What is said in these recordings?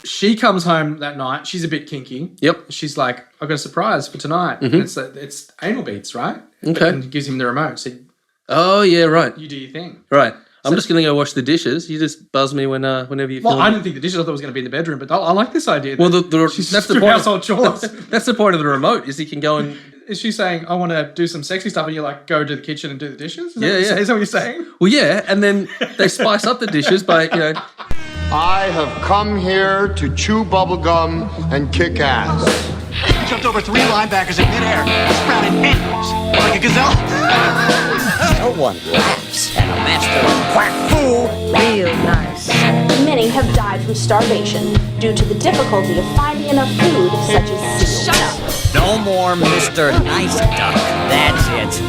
she comes home that night. She's a bit kinky. Yep. She's like, I've got a surprise for tonight. Mm-hmm. And it's anal beads, right? Okay. And gives him the remote. So Oh, yeah, right. you do your thing. Right. I'm just going to go wash the dishes. You just buzz me whenever you feel Well, I didn't think the dishes. I thought it was going to be in the bedroom, but I like this idea. Well, she's that's the doing point. household chores. That's the point of the remote, is he can go and... Is she saying, I want to do some sexy stuff, and you're like, go to the kitchen and do the dishes? Is that what you're saying? Well, yeah, and then they spice up the dishes by, I have come here to chew bubblegum and kick ass. Jumped over 3 linebackers in midair, sprouted headfirst like a gazelle. No one laughs at a master of quack fool. Real nice. Many have died from starvation due to the difficulty of finding enough food, such as seal. Shut up! No more Mr. Nice Duck. That's it.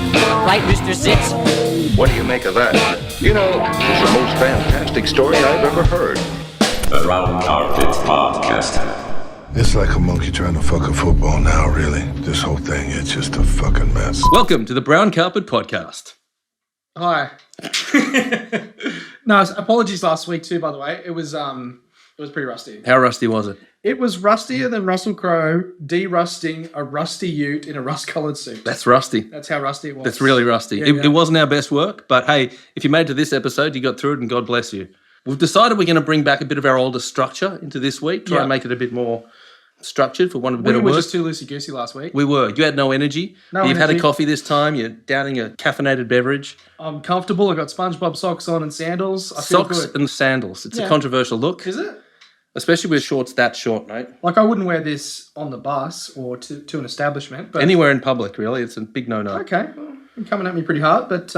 Right, Mr. Sitz? What do you make of that? You know, it's the most fantastic story I've ever heard. The Brown Carpet Podcast. It's like a monkey trying to fuck a football now, really. This whole thing, it's just a fucking mess. Welcome to the Brown Carpet Podcast. Hi. No, apologies last week too, by the way. It was pretty rusty. How rusty was it? It was rustier than Russell Crowe de-rusting a rusty ute in a rust-coloured suit. That's rusty. That's how rusty it was. That's really rusty. Yeah, It wasn't our best work, but hey, if you made it to this episode, you got through it and God bless you. We've decided we're going to bring back a bit of our older structure into this week, try and make it a bit more structured, for want of a better word. We were just too loosey-goosey last week. We were. You had no energy. You've had a coffee this time. You're downing a caffeinated beverage. I'm comfortable. I've got SpongeBob socks on and sandals. I feel Socks good. and sandals. It's a controversial look. Is it? Especially with shorts that short, mate. Like, I wouldn't wear this on the bus or to an establishment. But anywhere in public, really. It's a big no-no. Okay. Well, you're coming at me pretty hard, but...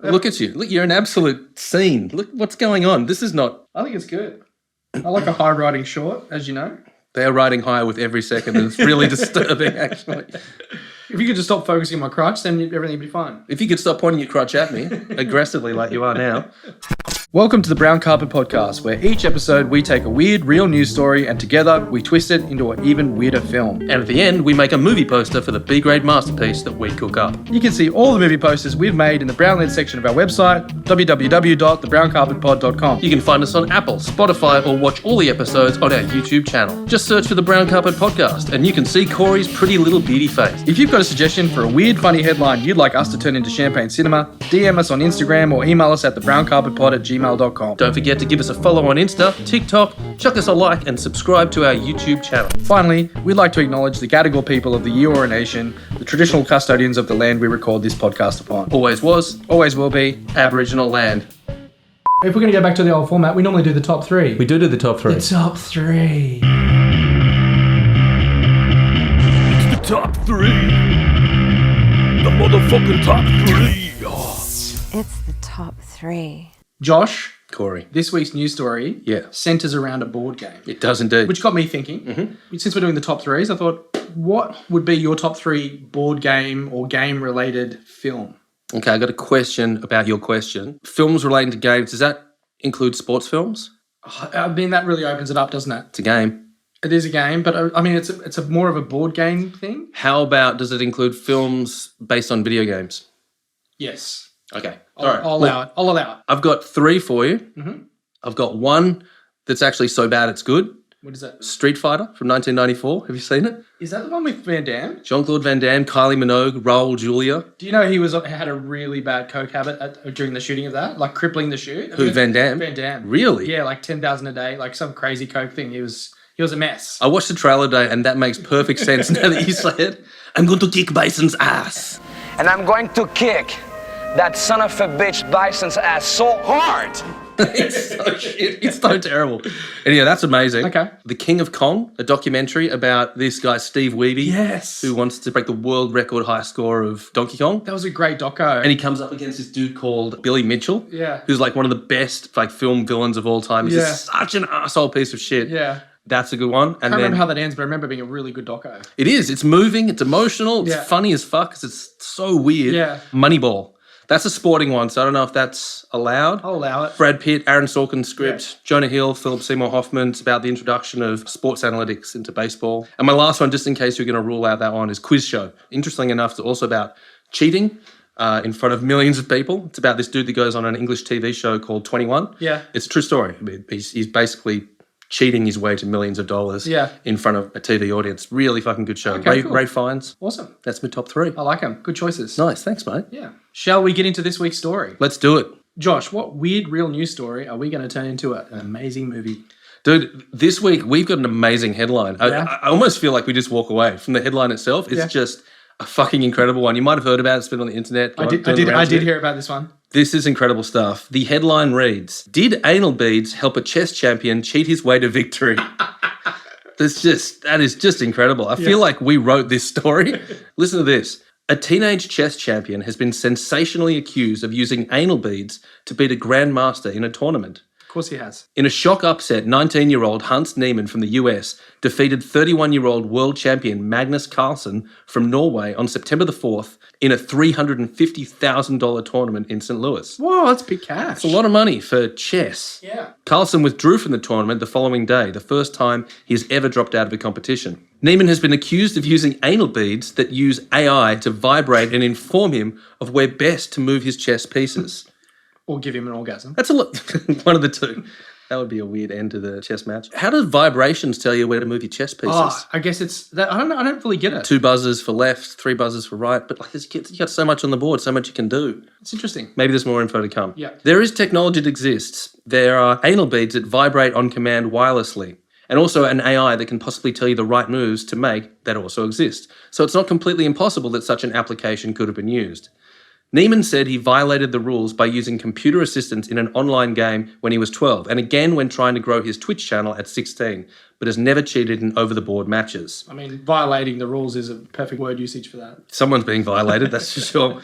Look at you. Look, you're an absolute scene. Look what's going on. This is not... I think it's good. I like a high-riding short, as you know. They are riding higher with every second, and it's really disturbing, actually. If you could just stop focusing on my crotch, then everything would be fine. If you could stop pointing your crotch at me, aggressively like you are now. Welcome to the Brown Carpet Podcast, where each episode we take a weird, real news story and together we twist it into an even weirder film. And at the end, we make a movie poster for the B-grade masterpiece that we cook up. You can see all the movie posters we've made in the Brown-led section of our website, www.thebrowncarpetpod.com. You can find us on Apple, Spotify, or watch all the episodes on our YouTube channel. Just search for the Brown Carpet Podcast, and you can see Corey's pretty little beauty face. If you've got a suggestion for a weird, funny headline you'd like us to turn into champagne cinema, DM us on Instagram or email us at thebrowncarpetpod@gmail.com. Don't forget to give us a follow on Insta, TikTok, chuck us a like, and subscribe to our YouTube channel. Finally, we'd like to acknowledge the Gadigal people of the Eora Nation, the traditional custodians of the land we record this podcast upon. Always was, always will be, Aboriginal land. If we're going to go back to the old format, we normally do the top three. We do the top three. The top three. It's the top three. The motherfucking top three. It's the top three. Josh, Corey, this week's news story centres around a board game. It does indeed. Which got me thinking. Since we're doing the top threes, I thought, what would be your top three board game or game-related film? Okay, I got a question about your question. Films relating to games, does that include sports films? I mean, that really opens it up, doesn't it? It's a game. It is a game, but I mean, it's a more of a board game thing. How about, does it include films based on video games? Yes. Okay. I'll allow it. I'll allow it. I've got three for you. Mm-hmm. I've got one that's actually so bad it's good. What is that? Street Fighter from 1994. Have you seen it? Is that the one with Van Damme? Jean-Claude Van Damme, Kylie Minogue, Raul Julia. Do you know he had a really bad coke habit during the shooting of that? Like crippling the shoot? Who, Van Damme? Van Damme. Really? Yeah, like 10,000 a day, like some crazy coke thing. He was a mess. I watched the trailer today and that makes perfect sense now that you say it. I'm going to kick Bison's ass. And I'm going to kick that son of a bitch Bison's ass so hard. It's so shit. It's so terrible. And yeah, that's amazing. Okay. The King of Kong, a documentary about this guy, Steve Wiebe. Yes. Who wants to break the world record high score of Donkey Kong. That was a great doco. And he comes up against this dude called Billy Mitchell. Yeah. Who's like one of the best like film villains of all time. He's just such an asshole piece of shit. Yeah. That's a good one. I can't remember how that ends, but I remember being a really good doco. It is. It's moving. It's emotional. It's funny as fuck because it's so weird. Yeah. Moneyball. That's a sporting one, so I don't know if that's allowed. I'll allow it. Brad Pitt, Aaron Sorkin script, Jonah Hill, Philip Seymour Hoffman. It's about the introduction of sports analytics into baseball. And my last one, just in case you're going to rule out that one, is Quiz Show. Interesting enough, it's also about cheating in front of millions of people. It's about this dude that goes on an English TV show called 21. Yeah. It's a true story. I mean, he's basically cheating his way to millions of dollars in front of a TV audience. Really fucking good show. Okay, cool. Ray Fiennes. Awesome. That's my top 3. I like them. Good choices. Nice. Thanks, mate. Yeah. Shall we get into this week's story? Let's do it. Josh, what weird real news story are we going to turn into an amazing movie? Dude, this week we've got an amazing headline. Yeah. I almost feel like we just walk away from the headline itself. It's just a fucking incredible one. You might have heard about it. It's been on the internet. I did hear about this one. This is incredible stuff. The headline reads, "Did anal beads help a chess champion cheat his way to victory?" That is just incredible. I feel like we wrote this story. Listen to this. A teenage chess champion has been sensationally accused of using anal beads to beat a grandmaster in a tournament. Of course he has. In a shock upset, 19-year-old Hans Niemann from the US defeated 31-year-old world champion Magnus Carlsen from Norway on September the 4th in a $350,000 tournament in St. Louis. Whoa, that's big cash. It's a lot of money for chess. Yeah. Carlsen withdrew from the tournament the following day, the first time he has ever dropped out of a competition. Niemann has been accused of using anal beads that use AI to vibrate and inform him of where best to move his chess pieces. Or give him an orgasm. That's a lot. One of the two. That would be a weird end to the chess match. How do vibrations tell you where to move your chess pieces? Oh, I guess it's that. I don't really get it. 2 buzzers for left, 3 buzzers for right. But like, you got so much on the board, so much you can do. It's interesting. Maybe there's more info to come. Yeah. There is technology that exists. There are anal beads that vibrate on command wirelessly. And also an AI that can possibly tell you the right moves to make that also exist. So it's not completely impossible that such an application could have been used. Niemann said he violated the rules by using computer assistance in an online game when he was 12, and again when trying to grow his Twitch channel at 16, but has never cheated in over-the-board matches. I mean, violating the rules is a perfect word usage for that. Someone's being violated, that's for sure.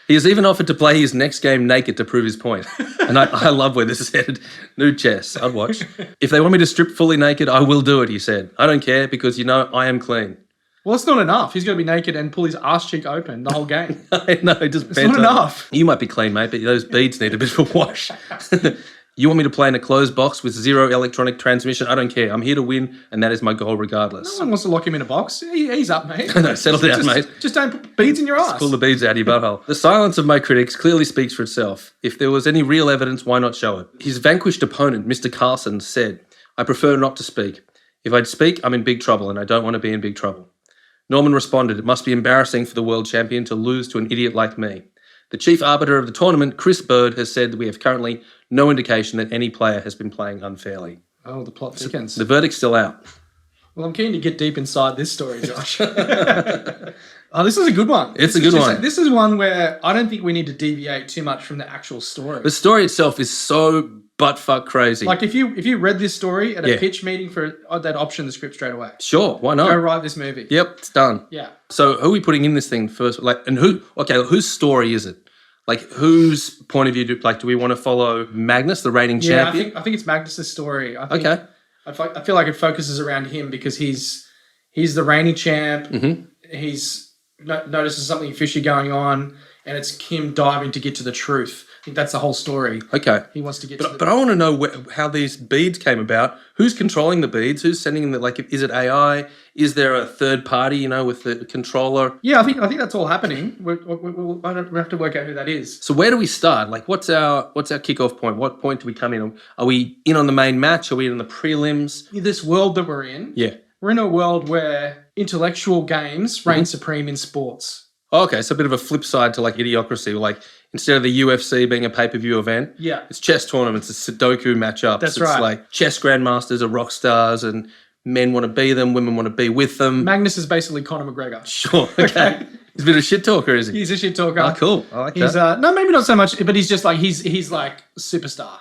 He has even offered to play his next game naked to prove his point. And I love where this is headed. Nude chess, I'd watch. If they want me to strip fully naked, I will do it, he said. I don't care because, I am clean. Well, it's not enough. He's going to be naked and pull his arse cheek open the whole game. No, just it's not enough. You might be clean, mate, but those beads need a bit of a wash. You want me to play in a closed box with 0 electronic transmission? I don't care. I'm here to win, and that is my goal regardless. No one wants to lock him in a box. He's up, mate. No, settle down, mate. Just don't put beads in your ass. Just pull the beads out of your butthole. The silence of my critics clearly speaks for itself. If there was any real evidence, why not show it? His vanquished opponent, Mr. Carlsen, said, "I prefer not to speak. If I'd speak, I'm in big trouble, and I don't want to be in big trouble." Norman responded, "It must be embarrassing for the world champion to lose to an idiot like me." The chief arbiter of the tournament, Chris Bird, has said that we have currently no indication that any player has been playing unfairly. Oh, the plot thickens. The verdict's still out. Well, I'm keen to get deep inside this story, Josh. Oh, this is a good one. It's a good one. This is one where I don't think we need to deviate too much from the actual story. The story itself is so butt-fuck crazy. Like, if you read this story at a pitch meeting for that option the script straight away. Sure, why not? Go write this movie. Yep, it's done. Yeah. So who are we putting in this thing first? Whose story is it? Like, whose point of view do we want to follow Magnus, the reigning champion? I think it's Magnus's story. Okay. I feel like it focuses around him because he's the reigning champ. Mm-hmm. He's notices something fishy going on, and it's him diving to get to the truth. I think that's the whole story. Okay. He wants to get But I want to know how these beads came about. Who's controlling the beads? Who's sending them? Is it AI? Is there a third party, with the controller? Yeah, I think that's all happening. We have to work out who that is. So where do we start? What's our kickoff point? What point do we come in? Are we in on the main match? Are we in the prelims? This world that we're in. Yeah. We're in a world where intellectual games reign supreme in sports. Oh, okay, so a bit of a flip side to Idiocracy. Instead of the UFC being a pay-per-view event, it's chess tournaments, it's Sudoku matchups. That's right. It's chess grandmasters are rock stars and men want to be them, women want to be with them. Magnus is basically Conor McGregor. Sure, okay. He's a bit of a shit talker, is he? He's a shit talker. Oh, cool. I like that. No, maybe not so much, but he's just he's like superstar,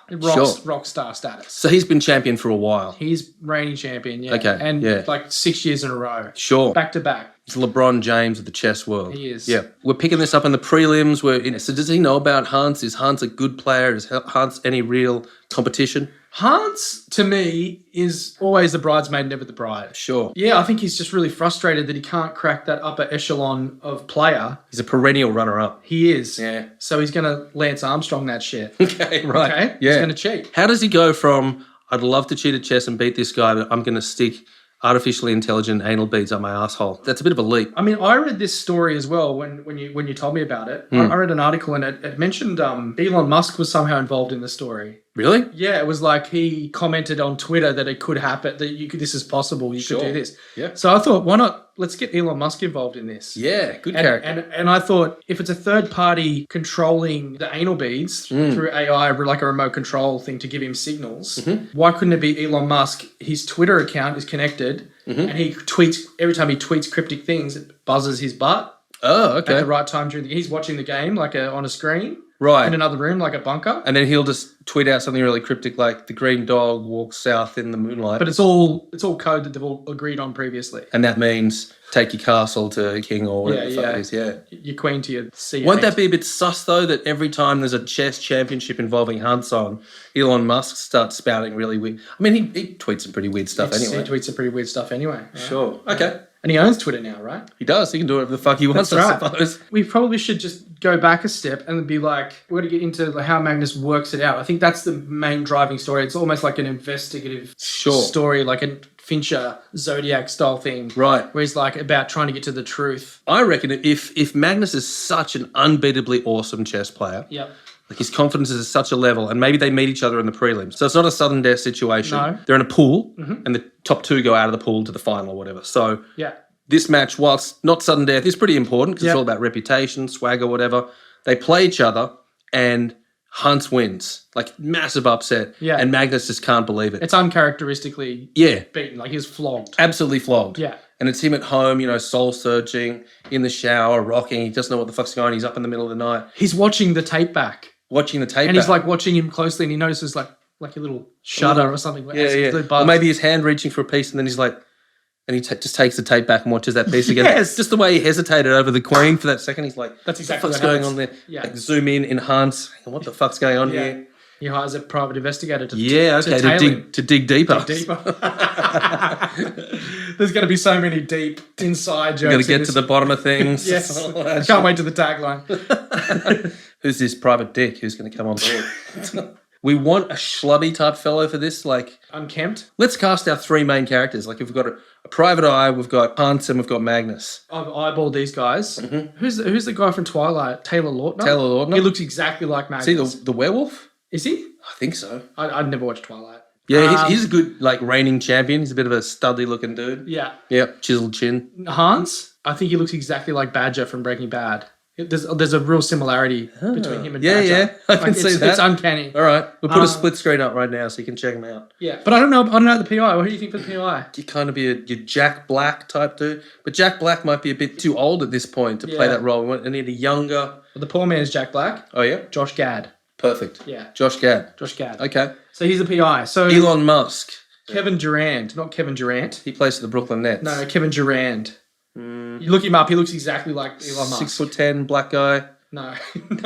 rock star status. So he's been champion for a while. He's reigning champion, yeah. Okay, and 6 years in a row. Sure. Back to back. He's LeBron James of the chess world. He is. Yeah. We're picking this up in the prelims. So does he know about Hans? Is Hans a good player? Is Hans any real competition? Hans, to me, is always the bridesmaid, never the bride. Sure. Yeah, I think he's just really frustrated that he can't crack that upper echelon of player. He's a perennial runner-up. He is. Yeah. So he's going to Lance Armstrong that shit. Okay, right. Okay? Yeah. He's going to cheat. How does he go from, I'd love to cheat at chess and beat this guy, but I'm going to stick artificially intelligent anal beads up my asshole? That's a bit of a leap. I mean, I read this story as well when you told me about it. I read an article and it mentioned Elon Musk was somehow involved in the story. Really? Yeah, it was like he commented on Twitter that it could happen, that this is possible, you could do this. Yeah. So I thought, why not, let's get Elon Musk involved in this. Yeah, good character. And I thought, if it's a third party controlling the anal beads through AI, like a remote control thing to give him signals, why couldn't it be Elon Musk? His Twitter account is connected, and he tweets, every time he tweets cryptic things, it buzzes his butt. Oh, okay. At the right time he's watching the game, like on a screen. Right. In another room, like a bunker. And then he'll just tweet out something really cryptic like the green dog walks south in the moonlight. But it's all code that they've all agreed on previously. And that means take your castle to king or whatever the fuck it is. Yeah. Your queen to your C8. Won't that be a bit sus though, that every time there's a chess championship involving hunts on, Elon Musk starts spouting really weird. I mean, he tweets some pretty weird stuff anyway. He tweets some pretty weird stuff anyway. Right? Sure. Okay. And he owns Twitter now, right? He does. He can do whatever the fuck he wants, That's I suppose. We probably should just go back a step and be like, we're going to get into how Magnus works it out. I think that's the main driving story. It's almost like an investigative story, like a Fincher Zodiac style thing. Right. Where he's like about trying to get to the truth. I reckon if Magnus is such an unbeatably awesome chess player, like his confidence is at such a level, and maybe they meet each other in the prelims. So it's not a sudden death situation. No. They're in a pool, and the top two go out of the pool to the final or whatever. So this match, whilst not sudden death, is pretty important because it's all about reputation, swagger, whatever. They play each other, and Hunt wins. Like, massive upset. Yeah. And Magnus just can't believe it. It's uncharacteristically beaten. Like, he was flogged. Absolutely flogged. Yeah. And it's him at home, soul searching, in the shower, rocking. He doesn't know what the fuck's going on. He's up in the middle of the night. He's watching the tape back. And he's like watching him closely, and he notices like a little shudder or something. Or maybe his hand reaching for a piece, and then he's like, and he just takes the tape back and watches that piece again. Just the way he hesitated over the queen for that second. He's like, that's exactly what the fuck's going on there? Yeah. Like, zoom in, enhance. What the fuck's going on here? He hires a private investigator to dig deeper. There's going to be so many deep inside jokes. You're going to get to the bottom of things. Yes. I can't wait to the tagline. Who's this private dick who's going to come on board? We want a schlubby type fellow for this, like unkempt. Let's cast our three main characters. Like, if we've got a private eye, we've got Hunt, and we've got Magnus. I've eyeballed these guys. Who's the guy from Twilight? Taylor Lautner. He looks exactly like Magnus. Is he the werewolf? Is he? I think so. I'd never watched Twilight. Yeah, he's a good reigning champion. He's a bit of a studly looking dude. Yeah. Yep, chiseled chin. Hans, I think he looks exactly like Badger from Breaking Bad. There's a real similarity between him and Badger. Yeah, I can see that. It's uncanny. All right, we'll put a split screen up right now so you can check him out. Yeah, but I don't know the PI. What do you think for the PI? You kind of be your Jack Black type dude, but Jack Black might be a bit too old at this point to play that role. We need a younger. Well, the poor man is Jack Black. Oh yeah, Josh Gad. Perfect. Yeah, Josh Gad. Okay. So he's the PI. So Elon Musk. Kevin Durand, not Kevin Durant. He plays for the Brooklyn Nets. No, Kevin Durand. You look him up. He looks exactly like Elon Musk. 6'10", black guy. No.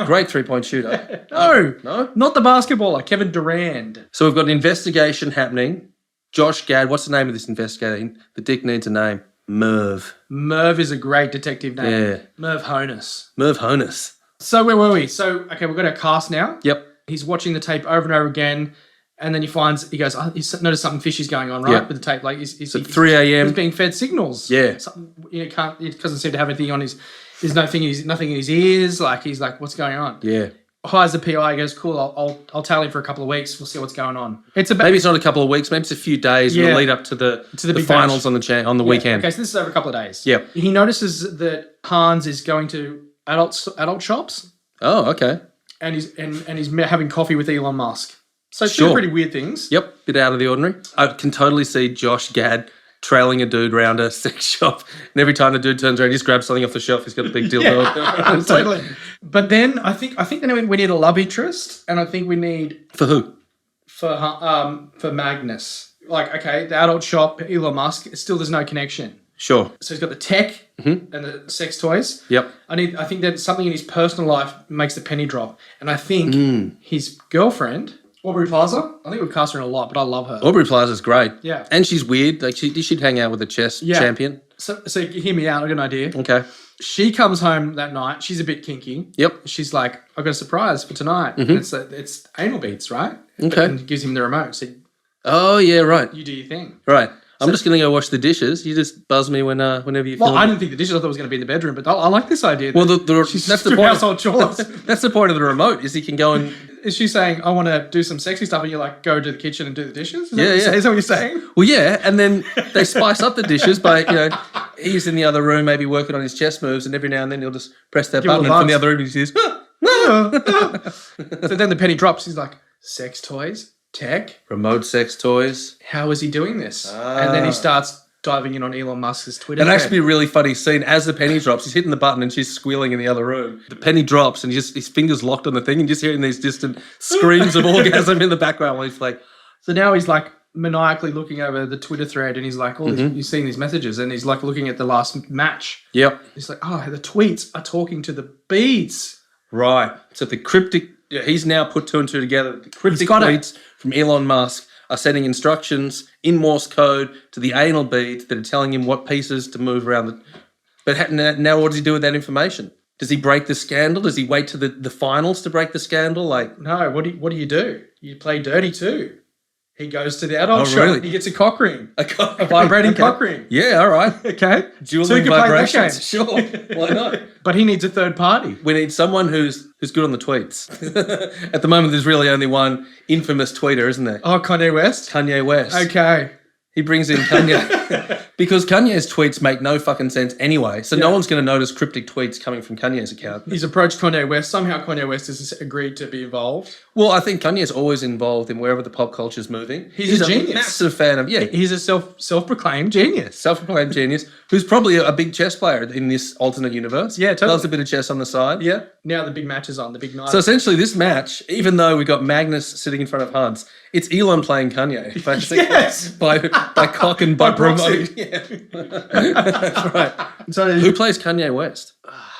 Great 3-point shooter. No, not the basketballer. Kevin Durand. So we've got an investigation happening. Josh Gad. What's the name of this investigator? The dick needs a name. Merv. Merv is a great detective name. Yeah. Merv Honus. Merv Honus. So where were we? So, okay, we've got our cast now. Yep. He's watching the tape over and over again, and then he goes, he's noticed something fishy's going on, right? With the tape. Like, he's at 3 a.m. He's being fed signals. Yeah. Something, he doesn't seem to have anything on his, there's nothing in his ears. Like, he's like, what's going on? Yeah. Hires the PI, goes, cool, I'll tally him for a couple of weeks. We'll see what's going on. Maybe it's not a couple of weeks, maybe it's a few days in the lead up to the big finals match. on the weekend. Okay, so this is over a couple of days. Yep. He notices that Hans is going to adult shops. Oh, okay. And he's having coffee with Elon Musk. So two pretty weird things. Yep, bit out of the ordinary. I can totally see Josh Gad trailing a dude around a sex shop, and every time the dude turns around, he just grabs something off the shelf. He's got a big deal. Totally. But then I think then we need a love interest, and I think we need for who? For Magnus. Like, okay, the adult shop, Elon Musk. Still, there's no connection. Sure. So he's got the tech and the sex toys. Yep. I think that something in his personal life makes the penny drop, and I think his girlfriend, Aubrey Plaza. I think we've cast her in a lot, but I love her. Aubrey Plaza's great. Yeah. And she's weird. Like, she'd hang out with a chess champion. So hear me out. I got an idea. Okay. She comes home that night. She's a bit kinky. Yep. She's like, I've got a surprise for tonight. It's anal beads, right? Okay. And gives him the remote. So oh, yeah, right. you do your thing. Right. I'm just going to go wash the dishes. You just buzz me whenever you feel. Well, I didn't think the dishes. I thought it was going to be in the bedroom, but I like this idea. Well, that's the point. Household chores. That's the point of the remote, is he can go and Is she saying, I want to do some sexy stuff, and you're like, go to the kitchen and do the dishes? Yeah. Is that what you're saying? Well, yeah, and then they spice up the dishes by, he's in the other room maybe working on his chess moves, and every now and then he'll just press that button, and from the other room he says, So then the penny drops. He's like, sex toys, tech, remote sex toys. How is he doing this? And then he starts diving in on Elon Musk's Twitter. It'd actually be a really funny scene. As the penny drops, he's hitting the button and she's squealing in the other room. The penny drops and his fingers locked on the thing and just hearing these distant screams of orgasm in the background while he's like... So now he's like maniacally looking over the Twitter thread and he's like, you've seen these messages, and he's like looking at the last match. Yep. He's like, the tweets are talking to the beads. Right. So the cryptic... He's now put two and two together. The cryptic tweets from Elon Musk are sending instructions in Morse code to the anal beads that are telling him what pieces to move around. But now what does he do with that information? Does he break the scandal? Does he wait to the finals to break the scandal? No, what do you do? You play dirty too. He goes to the adult shop. Really? He gets a cock ring. A vibrating cock ring. Yeah, all right. Okay. Dueling vibrations. Sure. Why not? But he needs a third party. We need someone who's good on the tweets. At the moment, there's really only one infamous tweeter, isn't there? Oh, Kanye West? Kanye West. Okay. He brings in Kanye. Because Kanye's tweets make no fucking sense anyway, so no one's going to notice cryptic tweets coming from Kanye's account. He's approached Kanye West. Somehow Kanye West has agreed to be involved. Well, I think Kanye's always involved in wherever the pop culture's moving. He's a genius. Massive fan of... Yeah. He's a self-proclaimed genius. Self-proclaimed genius, who's probably a big chess player in this alternate universe. Yeah, totally. Does a bit of chess on the side. Yeah. Now the big match is on, the big night. So essentially this match, even though we got Magnus sitting in front of Hans, it's Elon playing Kanye, basically. Yes! By cock and by promoting. Yeah. That's right. So who plays Kanye West?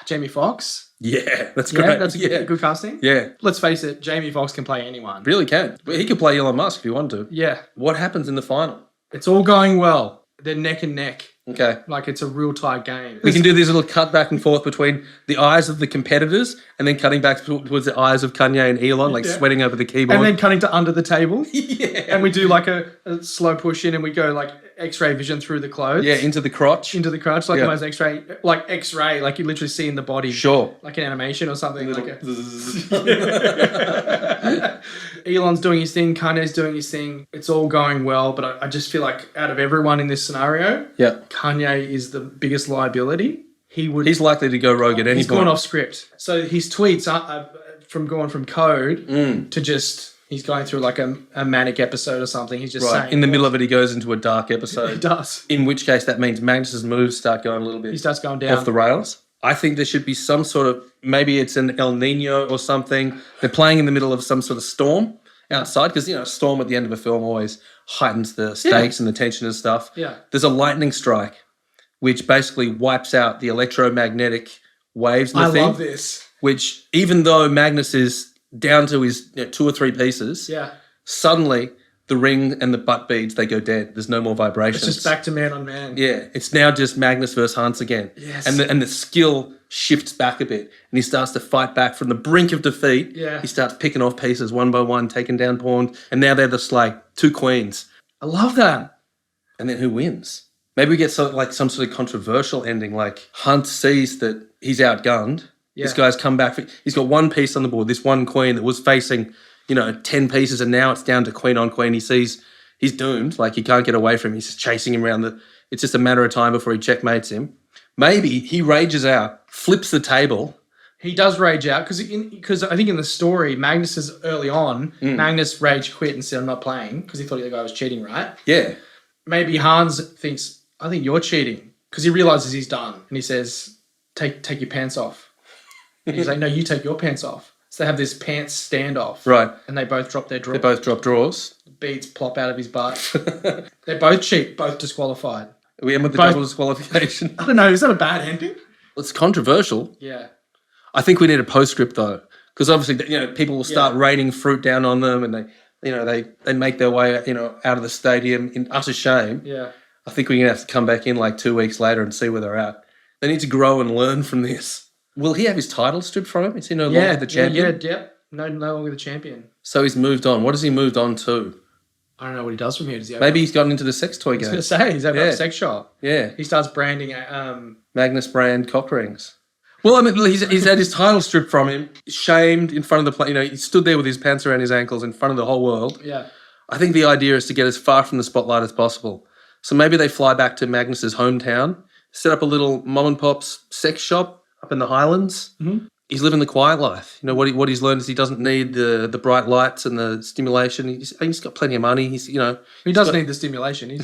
Jamie Foxx. Yeah, that's great. Yeah, that's a good casting. Yeah. Let's face it, Jamie Foxx can play anyone. Really can. He could play Elon Musk if he wanted to. Yeah. What happens in the final? It's all going well. They're neck and neck. Okay. Like it's a real tight game. We can do this little cut back and forth between the eyes of the competitors and then cutting back towards the eyes of Kanye and Elon, sweating over the keyboard. And then cutting to under the table. Yeah. And we do like a slow push in and we go like X-ray vision through the clothes. Yeah, into the crotch. Into the crotch, like almost X-ray, like you literally see in the body. Sure. Like an animation or something. Elon's doing his thing, Kanye's doing his thing. It's all going well, but I just feel like out of everyone in this scenario, Kanye is the biggest liability. He's likely to go rogue at any point. He's gone off script. So his tweets are from going from code to just... He's going through like a manic episode or something. He's just saying... In the middle of it, he goes into a dark episode. He does. In which case, that means Magnus's moves start going a little bit... He starts going down. Off the rails. I think there should be some sort of... Maybe it's an El Nino or something. They're playing in the middle of some sort of storm outside because, a storm at the end of a film always heightens the stakes and the tension and stuff. Yeah. There's a lightning strike which basically wipes out the electromagnetic waves in the thing. I love this. Which, even though Magnus is... down to his 2 or 3 pieces, suddenly the ring and the butt beads, they go dead. There's no more vibrations. It's just back to man on man. Yeah, it's now just Magnus versus Hans again. Yes. And the skill shifts back a bit and he starts to fight back from the brink of defeat. Yeah. He starts picking off pieces one by one, taking down pawns, and now they're the 2 queens. I love that. And then who wins? Maybe we get some sort of controversial ending, like Hunt sees that he's outgunned. Yeah. This guy's come back. He's got 1 piece on the board, this 1 queen that was facing, 10 pieces, and now it's down to queen on queen. He sees he's doomed. Like, he can't get away from him. He's just chasing him around. It's just a matter of time before he checkmates him. Maybe he rages out, flips the table. He does rage out because I think in the story, Magnus is early on, Magnus rage quit and said, I'm not playing because he thought the guy was cheating, right? Yeah. Maybe Hans thinks, I think you're cheating because he realizes he's done. And he says, take your pants off. And he's like, no, you take your pants off. So they have this pants standoff. Right. And they both drop their drawers. They both drop drawers. Beads plop out of his butt. They're both cheat, both disqualified. Are we in with the double disqualification? I don't know. Is that a bad ending? Well, it's controversial. Yeah. I think we need a postscript though, because obviously, people will start raining fruit down on them, and they make their way, out of the stadium in utter shame. Yeah. I think we're gonna have to come back in 2 weeks later and see where they're at. They need to grow and learn from this. Will he have his title stripped from him? Is he no longer the champion? Yeah. No longer the champion. So he's moved on. What has he moved on to? I don't know what he does from here. Maybe he's gotten into the sex toy game. I was going to say, he's opened up a sex shop. Yeah. He starts branding... Magnus brand cock rings. Well, I mean, he's had his title stripped from him, shamed in front of the plane. You know, he stood there with his pants around his ankles in front of the whole world. Yeah. I think the idea is to get as far from the spotlight as possible. So maybe they fly back to Magnus's hometown, set up a little mom and pop's sex shop up in the Highlands. Mm-hmm. He's living the quiet life. You know, what he's learned is he doesn't need the bright lights and the stimulation. He's got plenty of money. He does need the stimulation. He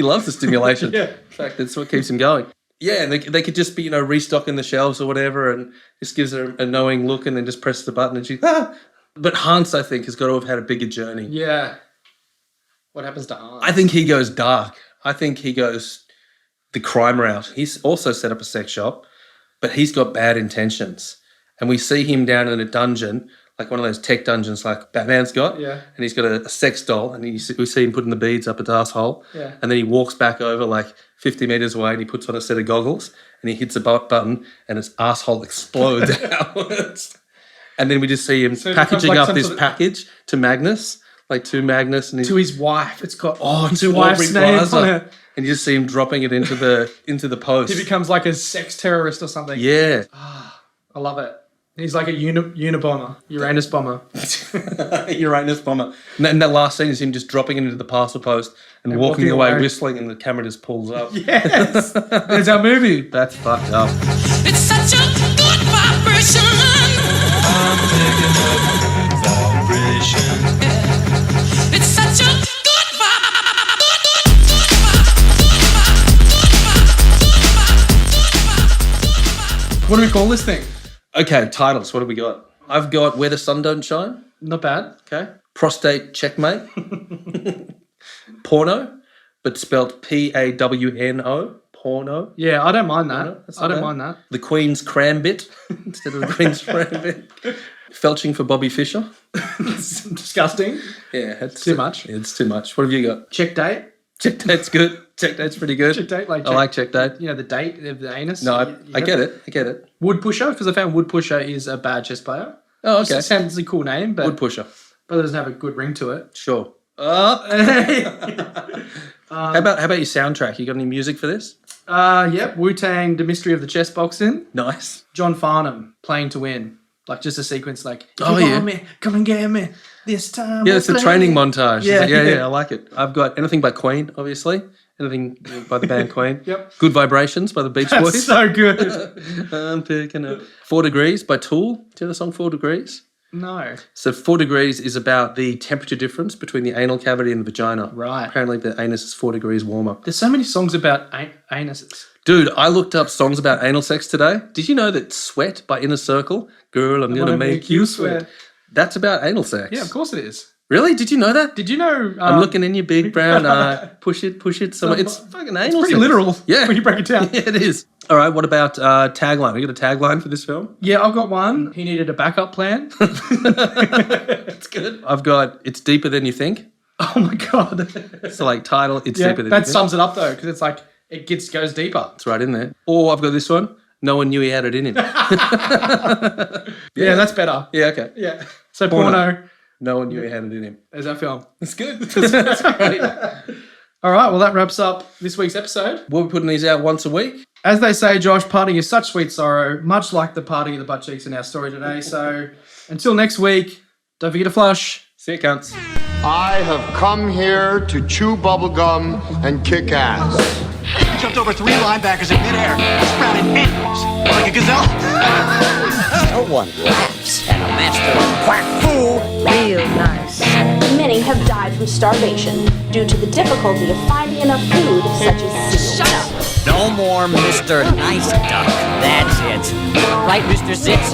loves the stimulation. Yeah. In fact, that's what keeps him going. Yeah, and they could just be, restocking the shelves or whatever, and just gives her a knowing look and then just press the button and she's, ah! But Hans, I think, has got to have had a bigger journey. Yeah. What happens to Hans? I think he goes dark. I think he goes the crime route. He's also set up a sex shop, but he's got bad intentions. And we see him down in a dungeon, like one of those tech dungeons like Batman's got. Yeah. And he's got a sex doll, and we see him putting the beads up his asshole. Yeah. And then he walks back over like 50 metres away and he puts on a set of goggles and he hits a button and his asshole explodes outwards. And then we just see him packaging up this package to Magnus, to Magnus. And to his wife. It's got his to wife's Aubrey name Plaza. on it. And you just see him dropping it into the post. He becomes like a sex terrorist or something. Yeah. I love it. He's like a Unabomber, Uranus bomber. Uranus bomber. And that last scene is him just dropping it into the parcel post and walking away whistling, and the camera just pulls up. Yes! There's our movie. That's fucked up. It's such a good vibration. I'm picking up vibration. It's such a good vibe. What do we call this thing? Okay, titles. What have we got? I've got Where the Sun Don't Shine. Not bad. Okay. Prostate Checkmate. Pawno, but spelt Pawno. Pawno. Yeah, I don't mind that. Pawno, I don't mind that. The Queen's Crambit instead of the Queen's Crambit. Felching for Bobby Fischer. It's disgusting. Yeah, it's too much. It's too much. What have you got? Check date. Check date's good. Check date's pretty good. Check date, I like check date. You know, the date of the anus. No, I get it. I get it. Wood Pusher, because I found Wood Pusher is a bad chess player. Oh, okay. It sounds a cool name, but Wood Pusher. But it doesn't have a good ring to it. Sure. How about your soundtrack? You got any music for this? Yep. Wu-Tang, The Mystery of the Chess Boxing. Nice. John Farnham, Playing to Win. Like just a sequence like, oh yeah, me, come and get me this time. Yeah, it's a training montage. Yeah, yeah, I like it. I've got anything by Queen, obviously. Anything by the band Queen. Yep. Good Vibrations by the Beach Boys. That's so good. I'm picking up 4 Degrees by Tool. Do you know the song 4 Degrees? No. So 4 Degrees is about the temperature difference between the anal cavity and the vagina. Right. Apparently the anus is 4 degrees warmer. There's so many songs about anuses. Dude, I looked up songs about anal sex today. Did you know that Sweat by Inner Circle, Girl, I'm Gonna Make You Sweat, that's about anal sex? Yeah, of course it is. Really? Did you know that? Did you know... I'm looking in your big brown eye. Push it. It's fucking anal It's pretty sex. literal Yeah. when you break it down. Yeah, it is. All right, what about tagline? You got a tagline for this film? Yeah, I've got one. He needed a backup plan. That's good. I've got It's Deeper Than You Think. Oh my God. So like title, It's Deeper Than You Think. That sums it up though, because it's like, it goes deeper. It's right in there. Or I've got this one. No one knew he had it in him. Yeah, that's better. Yeah, okay. Yeah. So Pawno. No one knew he had it in him. There's that film. That's good. That's great. All right, well, that wraps up this week's episode. We'll be putting these out once a week. As they say, Josh, parting is such sweet sorrow, much like the parting of the butt cheeks in our story today. So until next week, don't forget to flush. See you, cunts. I have come here to chew bubblegum and kick ass. Jumped over 3 linebackers in midair, sprouted headwards like a gazelle. No one laughs at a master of quack fool. Real nice. Many have died from starvation due to the difficulty of finding enough food, such as seals. No more Mr. Nice Duck. That's it. Right, Mr. Sitz?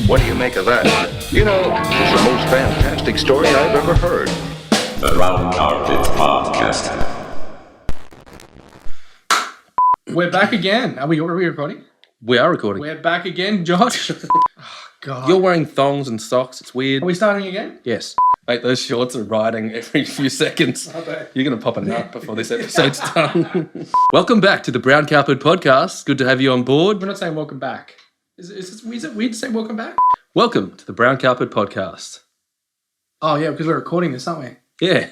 What do you make of that? You know, it's the most fantastic story I've ever heard. The Round Carpet Podcast. We're back again. Are we recording? We are recording. We're back again, Josh. Oh, God. You're wearing thongs and socks. It's weird. Are we starting again? Yes. Mate, those shorts are riding every few seconds. You're going to pop a nut before this episode's done. Welcome back to the Brown Carpet Podcast. Good to have you on board. We're not saying welcome back. Is it weird to say welcome back? Welcome to the Brown Carpet Podcast. Oh, yeah, because we're recording this, aren't we? Yeah.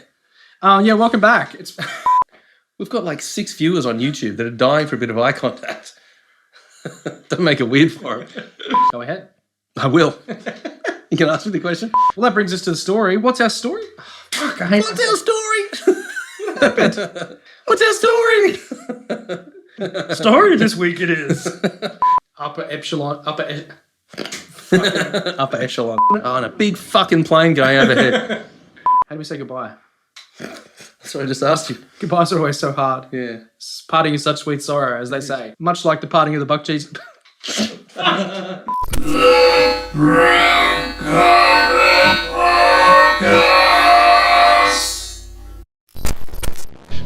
Yeah, welcome back. We've got like 6 viewers on YouTube that are dying for a bit of eye contact. Don't make it weird for him. Go ahead. I will. You can ask me the question. Well, that brings us to the story. What's our story? Fuck, I hate What's our story? What's our story? story this week it is. Upper echelon. Upper echelon. Oh, and a big fucking plane going overhead. How do we say goodbye? That's what I just asked you. Goodbyes are always so hard. Yeah. Parting is such sweet sorrow, as they say. Much like the parting of the buck cheese.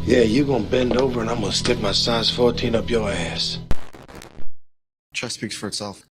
Yeah, you gonna bend over and I'm gonna stick my size 14 up your ass. Chest speaks for itself.